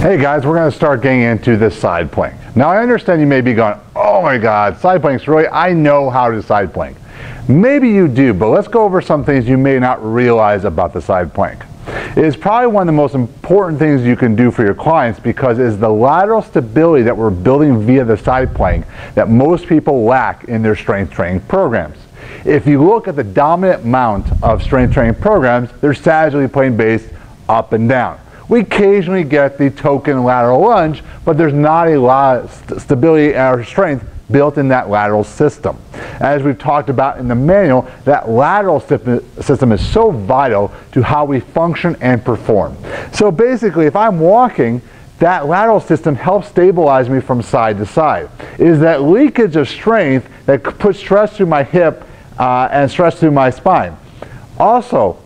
Hey guys, we're going to start getting into this side plank. Now I understand you may be going, oh my god, side planks, really? I know how to side plank. Maybe you do, but let's go over some things you may not realize about the side plank. It is probably one of the most important things you can do for your clients because it is the lateral stability that we're building via the side plank that most people lack in their strength training programs. If you look at the dominant amount of strength training programs, they're sagittably plane based up and down. We occasionally get the token lateral lunge, but there's not a lot of stability or strength built in that lateral system. As we've talked about in the manual, that lateral system is so vital to how we function and perform. So basically, if I'm walking, that lateral system helps stabilize me from side to side. It is that leakage of strength that puts stress through my hip and stress through my spine. Also,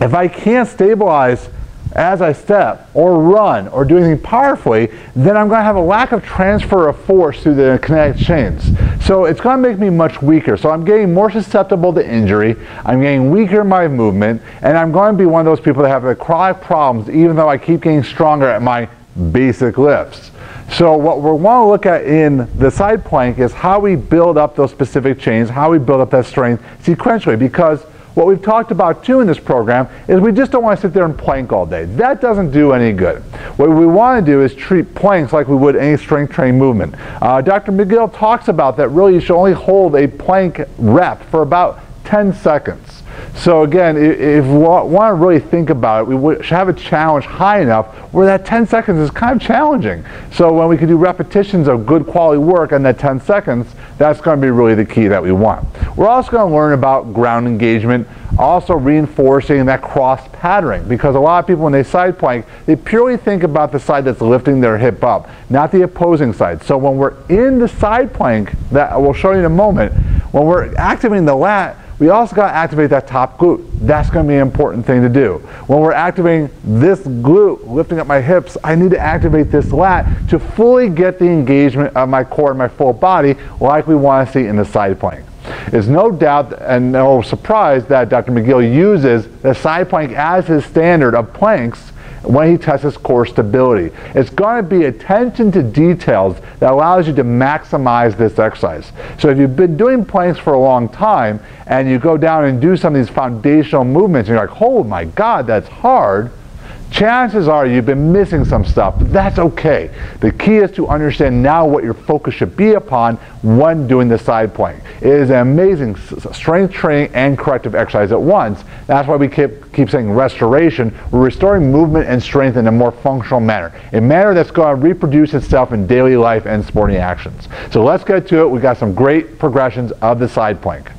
if I can't stabilize as I step or run or do anything powerfully, then I'm going to have a lack of transfer of force through the kinetic chains. So it's going to make me much weaker. So I'm getting more susceptible to injury, I'm getting weaker in my movement, and I'm going to be one of those people that have the chronic problems even though I keep getting stronger at my basic lifts. So what we want to look at in the side plank is how we build up those specific chains, how we build up that strength sequentially, because what we've talked about too in this program is we just don't want to sit there and plank all day. That doesn't do any good. What we want to do is treat planks like we would any strength training movement. Dr. McGill talks about that really you should only hold a plank rep for about 10 seconds. So again, if we want to really think about it, we should have a challenge high enough where that 10 seconds is kind of challenging. So when we can do repetitions of good quality work in that 10 seconds, that's going to be really the key that we want. We're also going to learn about ground engagement, also reinforcing that cross patterning, because a lot of people when they side plank, they purely think about the side that's lifting their hip up, not the opposing side. So when we're in the side plank, that we'll show you in a moment, when we're activating the lat, we also got to activate that top glute. That's going to be an important thing to do. When we're activating this glute, lifting up my hips, I need to activate this lat to fully get the engagement of my core and my full body like we want to see in the side plank. There's no doubt and no surprise that Dr. McGill uses the side plank as his standard of planks when he tests his core stability. It's going to be attention to details that allows you to maximize this exercise. So if you've been doing planks for a long time and you go down and do some of these foundational movements and you're like, oh my god, that's hard, chances are you've been missing some stuff, but that's okay. The key is to understand now what your focus should be upon when doing the side plank. It is an amazing strength training and corrective exercise at once. That's why we keep saying restoration. We're restoring movement and strength in a more functional manner, a manner that's going to reproduce itself in daily life and sporting actions. So let's get to it. We got some great progressions of the side plank.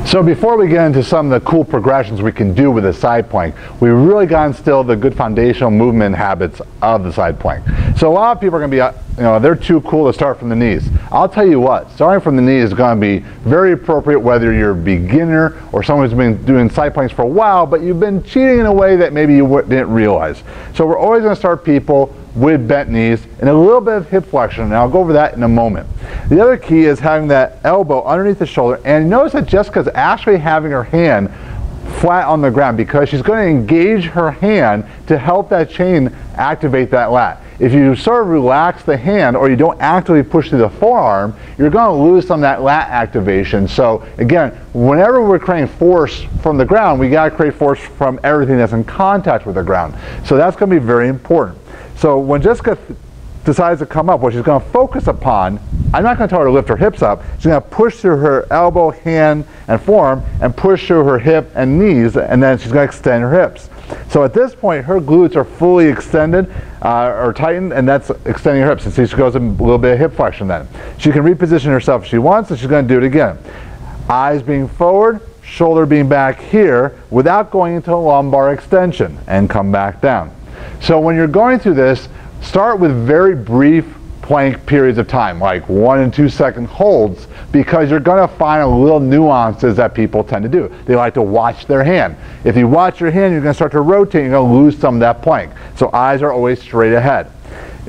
So before we get into some of the cool progressions we can do with the side plank, we really got to instill the good foundational movement habits of the side plank. So a lot of people are going to be, they're too cool to start from the knees. I'll tell you what, starting from the knees is going to be very appropriate whether you're a beginner or someone who's been doing side planks for a while, but you've been cheating in a way that maybe you didn't realize. So we're always going to start people with bent knees and a little bit of hip flexion, and I'll go over that in a moment. The other key is having that elbow underneath the shoulder, and notice that Jessica's actually having her hand flat on the ground because she's going to engage her hand to help that chain activate that lat. If you sort of relax the hand or you don't actively push through the forearm, you're going to lose some of that lat activation. So again, whenever we're creating force from the ground, we got to create force from everything that's in contact with the ground. So that's going to be very important. So when Jessica decides to come up, what she's going to focus upon, I'm not going to tell her to lift her hips up, she's going to push through her elbow, hand, and forearm, and push through her hip and knees, and then she's going to extend her hips. So at this point, her glutes are fully extended or tightened, and that's extending her hips. And see, she goes a little bit of hip flexion then. She can reposition herself if she wants, and she's going to do it again. Eyes being forward, shoulder being back here, without going into a lumbar extension, and come back down. So when you're going through this, start with very brief plank periods of time, like 1 and 2 second holds, because you're going to find a little nuances that people tend to do. They like to watch their hand. If you watch your hand, you're going to start to rotate, you're going to lose some of that plank. So eyes are always straight ahead.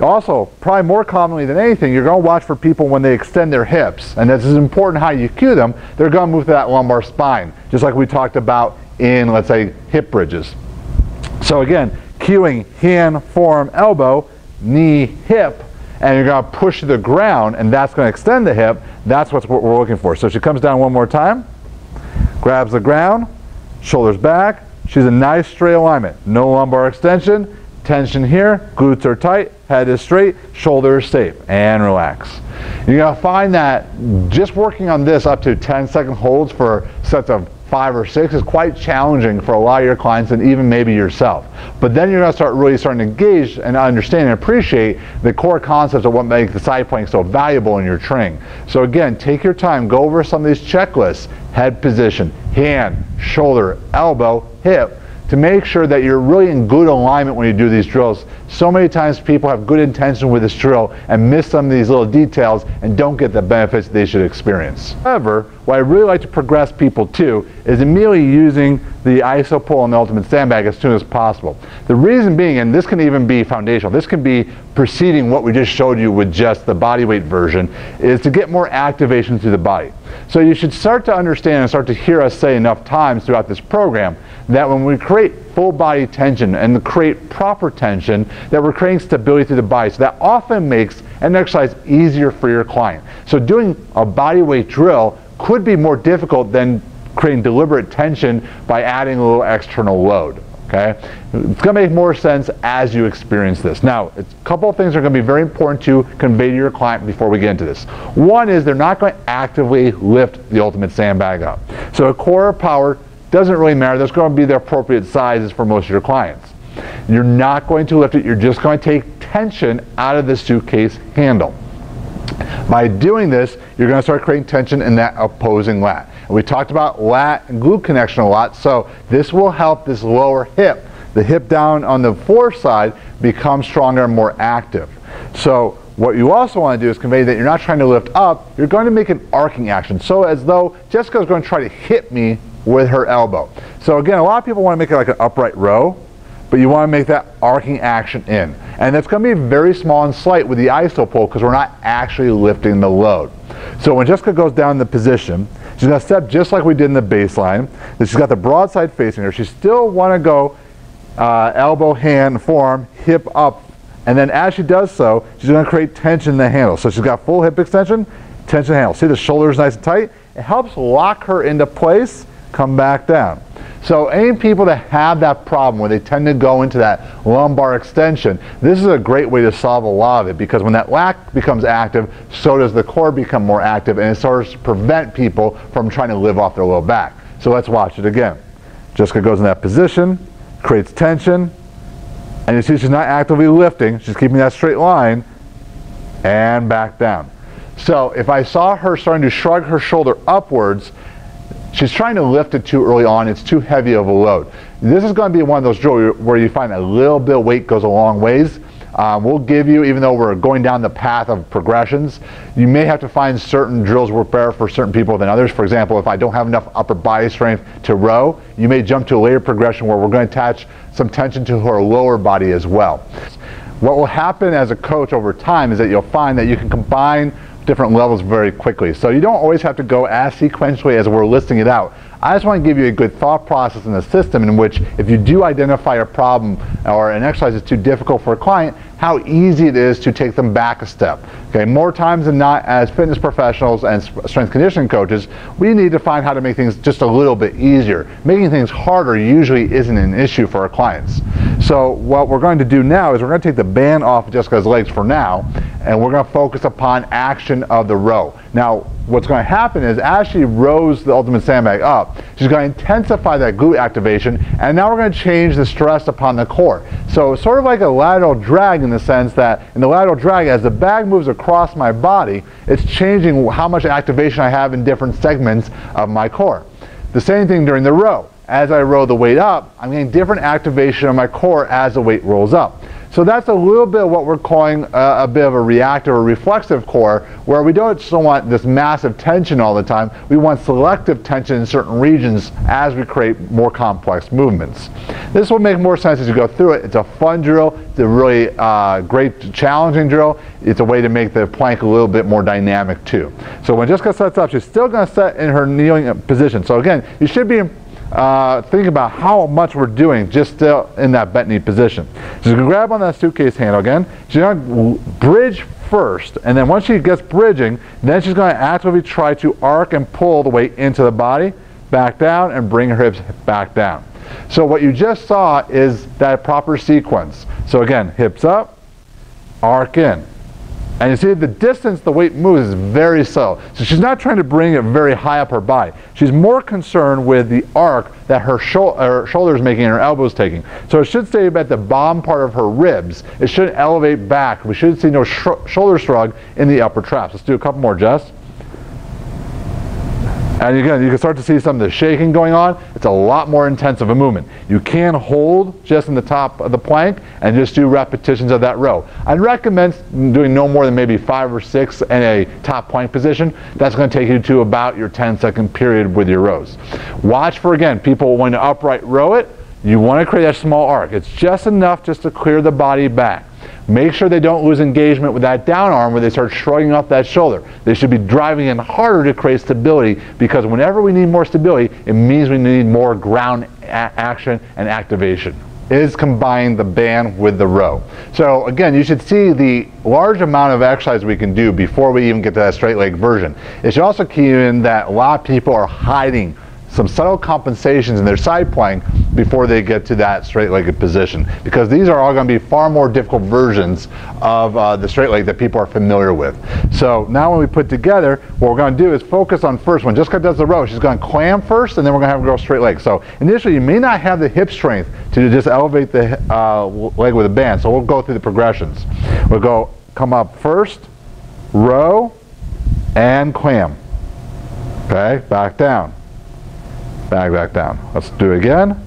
Also, probably more commonly than anything, you're going to watch for people when they extend their hips, and this is important how you cue them, they're going to move to that lumbar spine, just like we talked about in, let's say, hip bridges. So again, cueing hand, forearm, elbow, knee, hip, and you're going to push to the ground, and that's going to extend the hip. That's what we're looking for. So she comes down one more time, grabs the ground, shoulders back. She's a nice straight alignment. No lumbar extension, tension here, glutes are tight, head is straight, shoulder is safe, and relax. You're going to find that just working on this up to 10-second holds for sets of 5 or 6 is quite challenging for a lot of your clients and even maybe yourself. But then you're going to start really starting to engage and understand and appreciate the core concepts of what makes the side plank so valuable in your training. So again, take your time, go over some of these checklists: head position, hand, shoulder, elbow, hip, to make sure that you're really in good alignment when you do these drills. So many times people have good intention with this drill and miss some of these little details and don't get the benefits they should experience. However, what I really like to progress people to is immediately using the iso pull and the ultimate sandbag as soon as possible. The reason being, and this can even be foundational, this can be preceding what we just showed you with just the body weight version, is to get more activation through the body. So you should start to understand and start to hear us say enough times throughout this program that when we create full body tension and create proper tension, that we're creating stability through the body. So that often makes an exercise easier for your client. So doing a body weight drill could be more difficult than creating deliberate tension by adding a little external load. Okay? It's going to make more sense as you experience this. Now, a couple of things are going to be very important to convey to your client before we get into this. One is they're not going to actively lift the ultimate sandbag up. So a core power doesn't really matter. That's going to be the appropriate sizes for most of your clients. You're not going to lift it. You're just going to take tension out of the suitcase handle. By doing this, you're going to start creating tension in that opposing lat. And we talked about lat and glute connection a lot, so this will help this lower hip, the hip down on the floor side, become stronger and more active. So what you also want to do is convey that you're not trying to lift up, you're going to make an arcing action. So as though Jessica's going to try to hit me with her elbow. So again, a lot of people want to make it like an upright row, but you want to make that arcing action in. And that's going to be very small and slight with the iso pull because we're not actually lifting the load. So when Jessica goes down in the position, she's going to step just like we did in the baseline. She's got the broad side facing her. She still want to go elbow, hand, forearm, hip up. And then as she does so, she's going to create tension in the handle. So she's got full hip extension, tension in the handle. See the shoulders nice and tight? It helps lock her into place, come back down. So any people that have that problem where they tend to go into that lumbar extension, this is a great way to solve a lot of it, because when that lat becomes active, so does the core become more active, and it starts to prevent people from trying to live off their low back. So let's watch it again. Jessica goes in that position, creates tension, and you see she's not actively lifting, she's keeping that straight line, and back down. So if I saw her starting to shrug her shoulder upwards, she's trying to lift it too early on. It's too heavy of a load. This is going to be one of those drills where you find a little bit of weight goes a long ways. We'll give you, even though we're going down the path of progressions, you may have to find certain drills work better for certain people than others. For example, if I don't have enough upper body strength to row, you may jump to a later progression where we're going to attach some tension to her lower body as well. What will happen as a coach over time is that you'll find that you can combine different levels very quickly. So you don't always have to go as sequentially as we're listing it out. I just want to give you a good thought process in the system in which if you do identify a problem or an exercise is too difficult for a client, how easy it is to take them back a step. Okay, more times than not, as fitness professionals and strength conditioning coaches, we need to find how to make things just a little bit easier. Making things harder usually isn't an issue for our clients. So what we're going to do now is we're going to take the band off of Jessica's legs for now, and we're going to focus upon action of the row. Now, what's going to happen is as she rows the ultimate sandbag up, she's going to intensify that glute activation, and now we're going to change the stress upon the core. So sort of like a lateral drag in the sense that in the lateral drag, as the bag moves across my body, it's changing how much activation I have in different segments of my core. The same thing during the row. As I row the weight up, I'm getting different activation of my core as the weight rolls up. So that's a little bit of what we're calling a bit of a reactive or reflexive core, where we don't just want this massive tension all the time. We want selective tension in certain regions as we create more complex movements. This will make more sense as you go through it. It's a fun drill. It's a really great challenging drill. It's a way to make the plank a little bit more dynamic too. So when Jessica sets up, she's still going to set in her kneeling position. So again, you should be think about how much we're doing just still in that bent knee position. She's going to grab on that suitcase handle again. She's going to bridge first, and then once she gets bridging, then she's going to actively try to arc and pull the weight into the body, back down, and bring her hips back down. So what you just saw is that proper sequence. So again, hips up, arc in. And you see the distance the weight moves is very slow. So she's not trying to bring it very high up her body. She's more concerned with the arc that her shoulder is making and her elbow is taking. So it should stay at the bottom part of her ribs. It shouldn't elevate back. We should see no shoulder shrug in the upper traps. Let's do a couple more, Jess. And again, you can start to see some of the shaking going on. It's a lot more intense of a movement. You can hold just in the top of the plank and just do repetitions of that row. I'd recommend doing no more than maybe 5 or 6 in a top plank position. That's going to take you to about your 10-second period with your rows. Watch for, again, people when to upright row it, you want to create that small arc. It's just enough just to clear the body back. Make sure they don't lose engagement with that down arm where they start shrugging off that shoulder. They should be driving in harder to create stability, because whenever we need more stability, it means we need more ground action and activation. Is combine the band with the row. So again, you should see the large amount of exercise we can do before we even get to that straight leg version. It should also key in that a lot of people are hiding some subtle compensations in their side plank before they get to that straight-legged position, because these are all going to be far more difficult versions of the straight leg that people are familiar with. So now when we put together, what we're going to do is focus on first. When Jessica does the row, she's going to clam first, and then we're going to have her go straight leg. So initially you may not have the hip strength to just elevate the leg with a band, so we'll go through the progressions. We'll come up first, row, and clam. Okay, back down. Back down. Let's do it again.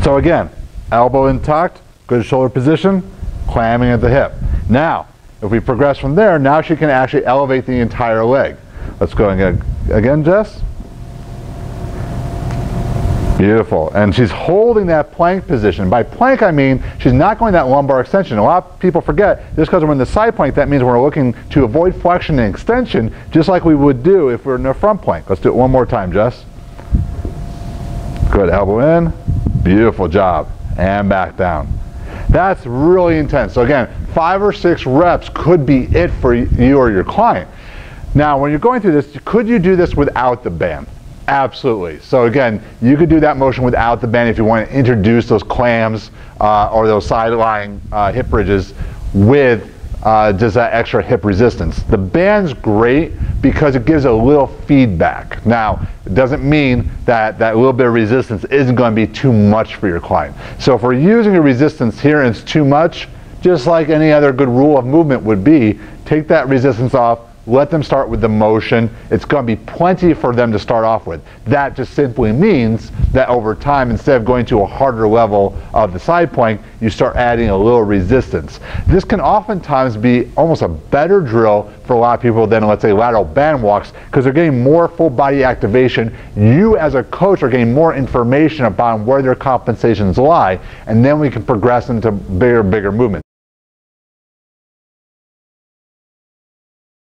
So again, elbow in tucked, good shoulder position, clamming at the hip. Now, if we progress from there, now she can actually elevate the entire leg. Let's go again, Jess. Beautiful. And she's holding that plank position. By plank, I mean she's not going that lumbar extension. A lot of people forget, just because we're in the side plank, that means we're looking to avoid flexion and extension, just like we would do if we're in the front plank. Let's do it one more time, Jess. Good, elbow in. Beautiful job. And back down. That's really intense. So again, 5 or 6 reps could be it for you or your client. Now, when you're going through this, could you do this without the band? Absolutely. So again, you could do that motion without the band if you want to introduce those clams or those side-lying hip bridges with just that extra hip resistance. The band's great because it gives a little feedback. Now, it doesn't mean that that little bit of resistance isn't going to be too much for your client. So if we're using a resistance here and it's too much, just like any other good rule of movement would be, take that resistance off, let them start with the motion. It's going to be plenty for them to start off with. That just simply means that over time, instead of going to a harder level of the side plank, you start adding a little resistance. This can oftentimes be almost a better drill for a lot of people than, let's say, lateral band walks, because they're getting more full body activation. You as a coach are getting more information about where their compensations lie, and then we can progress into bigger movements.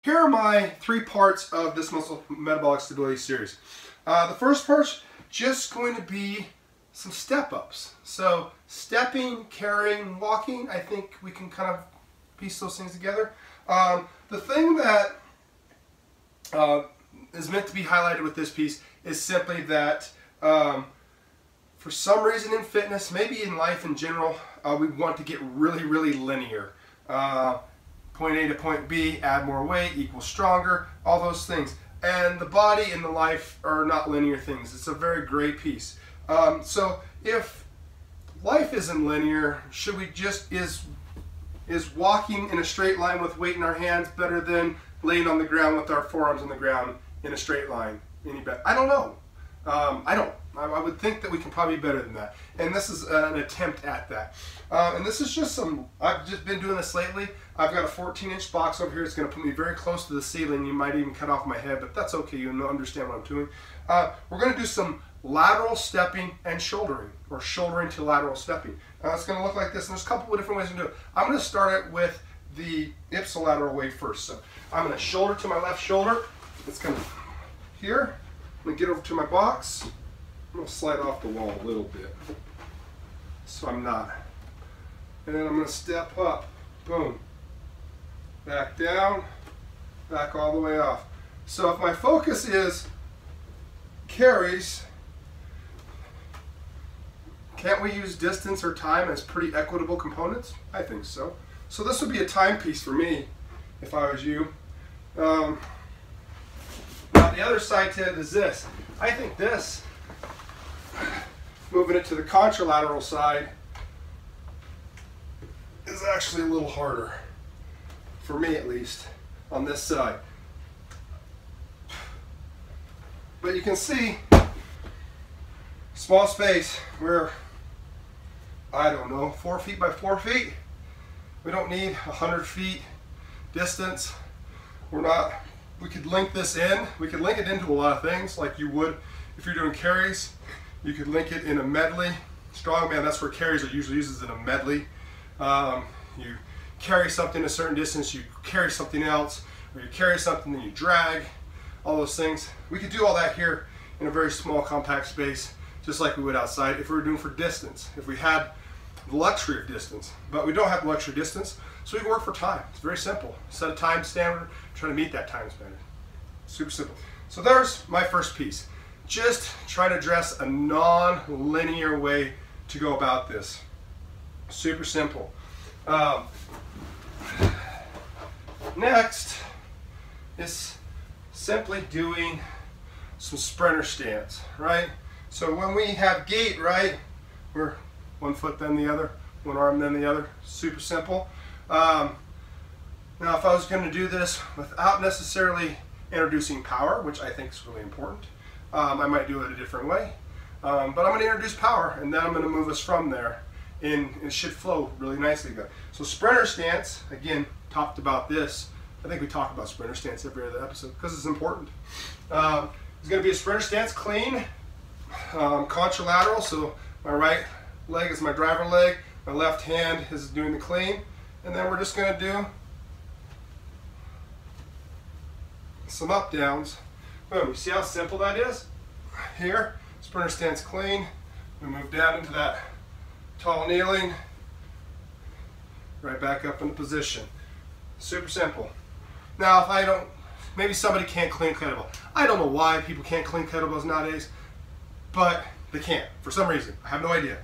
Here are my 3 parts of this muscle metabolic stability series. The first part's just going to be some step-ups. So stepping, carrying, walking, I think we can kind of piece those things together. The thing that is meant to be highlighted with this piece is simply that for some reason in fitness, maybe in life in general, we want to get really linear. Point A to point B, add more weight, equals stronger, all those things. And the body and the life are not linear things. It's a very gray piece. So if life isn't linear, should we just, is walking in a straight line with weight in our hands better than laying on the ground with our forearms on the ground in a straight line any better? I don't know. I would think that we can probably be better than that. And this is an attempt at that. And this is just some, I've just been doing this lately. I've got a 14-inch box over here. It's going to put me very close to the ceiling. You might even cut off my head, but that's okay. You understand what I'm doing. We're going to do some lateral stepping and shouldering, or shouldering to lateral stepping. It's going to look like this, and there's a couple of different ways to do it. I'm going to start it with the ipsilateral way first. So I'm going to shoulder to my left shoulder. It's going to here, I'm going to get over to my box. I'm going to slide off the wall a little bit, so I'm not. And then I'm going to step up, boom, back down, back all the way off. So if my focus is carries, can't we use distance or time as pretty equitable components? I think so. So this would be a timepiece for me if I was you. Now the other side to it is this. I think this, moving it to the contralateral side, is actually a little harder, for me at least, on this side. But you can see, small space, we're, I don't know, 4 feet by 4 feet. We don't need 100 feet distance. We could link this in. We could link it into a lot of things like you would if you're doing carries. You could link it in a medley. Strongman, that's where carries are usually used, in a medley. You carry something a certain distance, you carry something else, or you carry something and you drag, all those things. We could do all that here in a very small compact space, just like we would outside if we were doing for distance, if we had the luxury of distance. But we don't have the luxury of distance, so we can work for time. It's very simple. Set a time standard, try to meet that time standard. Super simple. So there's my first piece. Just try to address a non-linear way to go about this. Super simple. Next is simply doing some sprinter stance, right? So when we have gait, right, we're one foot then the other, one arm then the other. Super simple. Now if I was going to do this without necessarily introducing power, which I think is really important, I might do it a different way. But I'm going to introduce power, and then I'm going to move us from there. And it should flow really nicely. So sprinter stance, again, talked about this. I think we talk about sprinter stance every other episode because it's important. It's going to be a sprinter stance, clean, contralateral. So my right leg is my driver leg, my left hand is doing the clean, and then we're just going to do some up downs. Boom, you see how simple that is? Here, sprinter stance clean, we move down into that tall kneeling, right back up into position. Super simple. Now if I don't, maybe somebody can't clean kettlebell. I don't know why people can't clean kettlebells nowadays, but they can't for some reason. I have no idea.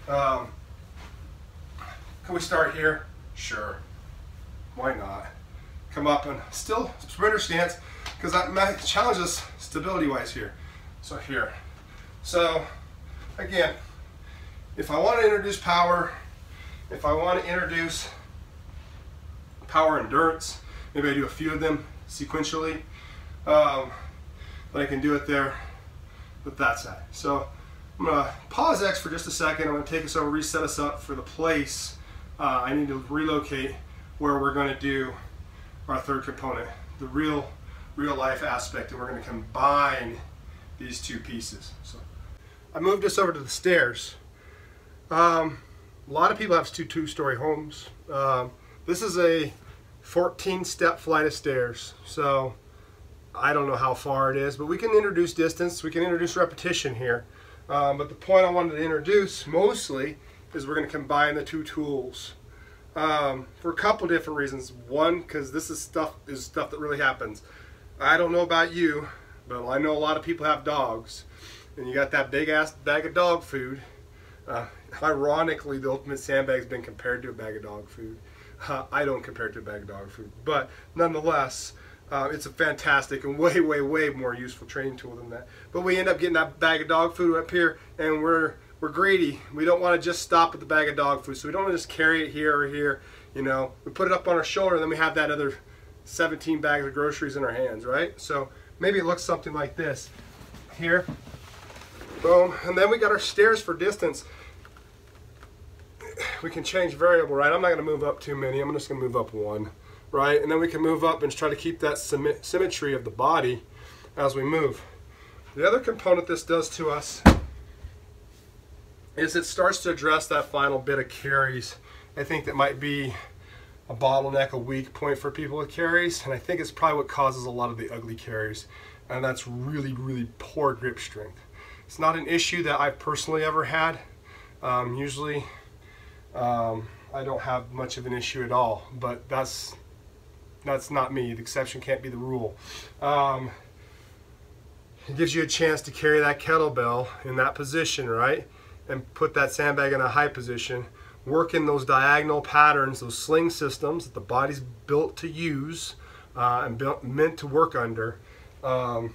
Can we start here? Sure. Why not? Come up and still sprinter stance, because that challenges stability wise here. So here. So again, if I want to introduce power, if I want to introduce power endurance, maybe I do a few of them sequentially, but I can do it there with that side. So I'm going to pause X for just a second. I'm going to take us over, reset us up for the place. I need to relocate where we're going to do our third component, the real life aspect, and we're going to combine these two pieces. So I moved us over to the stairs. A lot of people have two-story homes. This is a 14-step flight of stairs, so I don't know how far it is, but we can introduce distance, we can introduce repetition here. But the point I wanted to introduce mostly is we're going to combine the two tools for a couple different reasons. One, because this is stuff that really happens. I don't know about you, but I know a lot of people have dogs, and you got that big ass bag of dog food. Ironically, the ultimate sandbag's been compared to a bag of dog food. I don't compare it to a bag of dog food, but nonetheless, it's a fantastic and way more useful training tool than that. But we end up getting that bag of dog food up here, and we're greedy. We don't want to just stop at the bag of dog food, so we don't want to just carry it here or here. You know, we put it up on our shoulder, and then we have that other 17 bags of groceries in our hands, right? So maybe it looks something like this. Here, boom, and then we got our stairs for distance. We can change variable, right? I'm not going to move up too many. I'm just going to move up one, right? And then we can move up and try to keep that symmetry of the body as we move. The other component this does to us is it starts to address that final bit of carries. I think that might be a bottleneck, a weak point for people with carries, and I think it's probably what causes a lot of the ugly carries. and that's really, really poor grip strength. It's not an issue that I've personally ever had. Usually I don't have much of an issue at all, but that's not me. The exception can't be the rule. It gives you a chance to carry that kettlebell in that position, right? And put that sandbag in a high position, work in those diagonal patterns, those sling systems that the body's built to use and meant to work under, and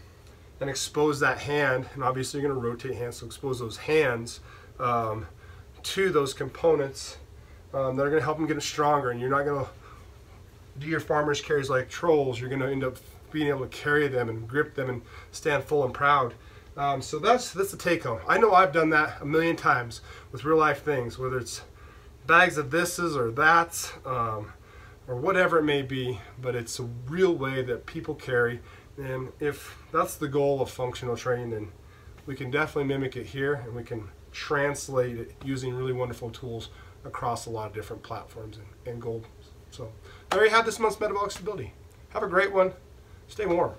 expose that hand. And obviously you're going to rotate hands, so expose those hands to those components that are going to help them get stronger. And you're not going to do your farmer's carries like trolls. You're going to end up being able to carry them and grip them and stand full and proud. So that's the take home. I know I've done that a million times with real life things, whether it's bags of thises or that's or whatever it may be, but it's a real way that people carry. And if that's the goal of functional training, then we can definitely mimic it here, and we can translate it using really wonderful tools across a lot of different platforms and goals. So there you have this month's Metabolic Stability. Have a great one. Stay warm.